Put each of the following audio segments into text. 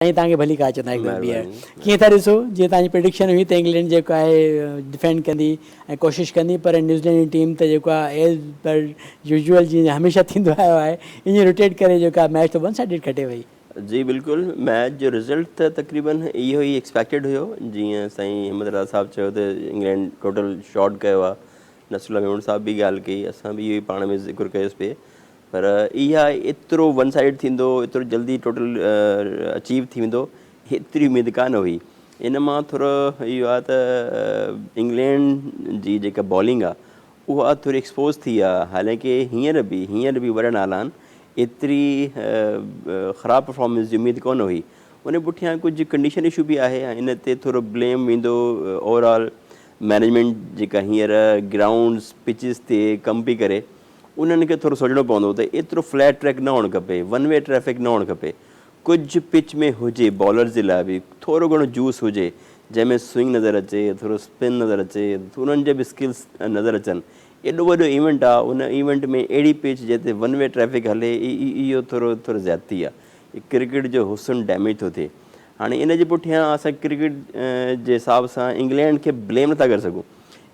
साईं तव्हांखे भली का चवंदा हिकु ॿीहर महिरबानी। कीअं था ॾिसो जीअं तव्हांजी प्रिडिक्शन हुई त इंग्लैंड जेको आहे डिफेंड कंदी ऐं कोशिशि कंदी, पर न्यूज़ीलैंड जी टीम त जेको आहे एज़ पर यूजुअल जीअं हमेशह थींदो आयो आहे ईअं रोटेट करे जेका मैच त वन साइडेड खटे वई। जी बिल्कुलु, मैच जो रिज़ल्ट त तक़रीबन इहो ई एक्सपेक्टेड हुयो। जीअं साईं अहमद राज़ा साहिबु चयो त इंग्लैंड टोटल शॉट कयो आहे, नसरुल्ला मेमन साहिबु बि ॻाल्हि कई, असां बि इहो ई पाण में ज़िक्र कयोसीं पिए। पर इहा एतिरो वन साइड थींदो, एतिरो जल्दी टोटल अचीव थी वेंदो, हेतिरी उमेदु कान हुई। इन मां थोरो इहो आहे त इंग्लैंड जी जेका बॉलिंग आहे उहा थोरी एक्सपोज़ थी आहे। हालांकि हींअर बि वॾा नाला आहिनि, एतिरी ख़राबु परफॉर्मेंस जी उमेदु कोन हुई। उन पुठियां कुझु कंडीशन इशू बि आहे ऐं इन ते थोरो ब्लेम वेंदो ओवरऑल मैनेजमेंट जेका हींअर ग्राउंड्स पिचिस ते कमु पई करे, उन्हनि खे थोरो सोचणो पवंदो त एतिरो फ्लैट ट्रैक न हुअणु खपे, वन वे ट्रैफिक न हुअणु खपे। कुझु पिच में हुजे बॉलर्स जे लाइ बि थोरो घणो जूस हुजे, जंहिंमें स्विंग नज़र अचे, थोरो स्पिन नज़र अचे, उन्हनि जे बि स्किल्स नज़र अचनि। एॾो वॾो इवेंट आहे, उन इवेंट में अहिड़ी पिच जिते वन वे ट्रैफिक हले, इहो थोरो ज़्यादती आहे। क्रिकेट जो हुस्न डैमेज थो थिए। हाणे इन जे पुठियां असां क्रिकेट जे हिसाब सां इंग्लैंड खे ब्लेम नथा करे सघूं।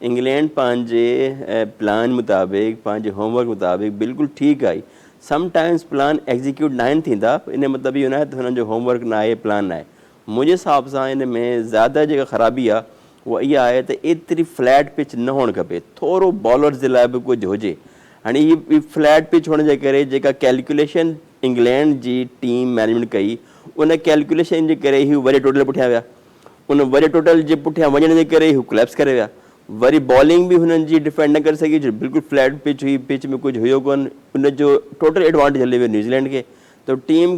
इंग्लैंड पंहिंजे प्लान मुताबिक़, पंहिंजे होमवर्क मुताबिक़ बिल्कुलु ठीकु आई। समटाइम्स प्लान एग्ज़ीक्यूट न आहिनि थींदा, इन मतिलबु इहो न आहे त हुननि जो होमवर्क न आहे, प्लान न आहे। मुंहिंजे हिसाब सां इन में ज़्यादा जेका ख़राबी आहे उहा इहा आहे त एतिरी फ्लैट पिच न हुअणु खपे, थोरो बॉलर्स जे लाइ बि कुझु हुजे। हाणे हीअ फ्लैट पिच हुअण जे करे जेका कैलकुलेशन इंग्लैंड जी टीम मैनेजमेंट कई, उन कैलकुलेशन जे करे हू वरी टोटल पुठियां विया। उन वरी टोटल जे पुठियां वञण जे करे हू कोलैप्स करे विया। वरी बॉलिंग बि हुननि जी डिफेंड न करे सघी, जो बिल्कुलु फ्लैट पिच हुई, पिच में कुझु हुयो कोन। उनजो टोटल एडवांटेज हली वियो न्यूज़ीलैंड खे। त टीम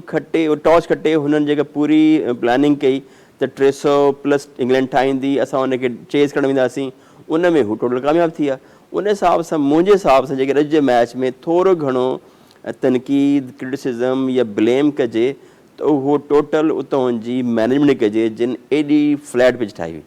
टॉस खटे, हुननि जेका पूरी प्लानिंग कई त 300+ इंग्लैंड ठाहींदी, असां हुनखे चेज़ करणु वेंदासीं, उन में हू टोटल कामयाबु थी विया। उन हिसाब सां मुंहिंजे हिसाब सां जेके अॼु जे मैच में थोरो घणो तनक़ीद, क्रिटिसिज़म या ब्लेम कजे त उहो टोटल उतां जी मैनेजमेंट कजे, जिन एॾी फ्लैट पिच ठाही हुई।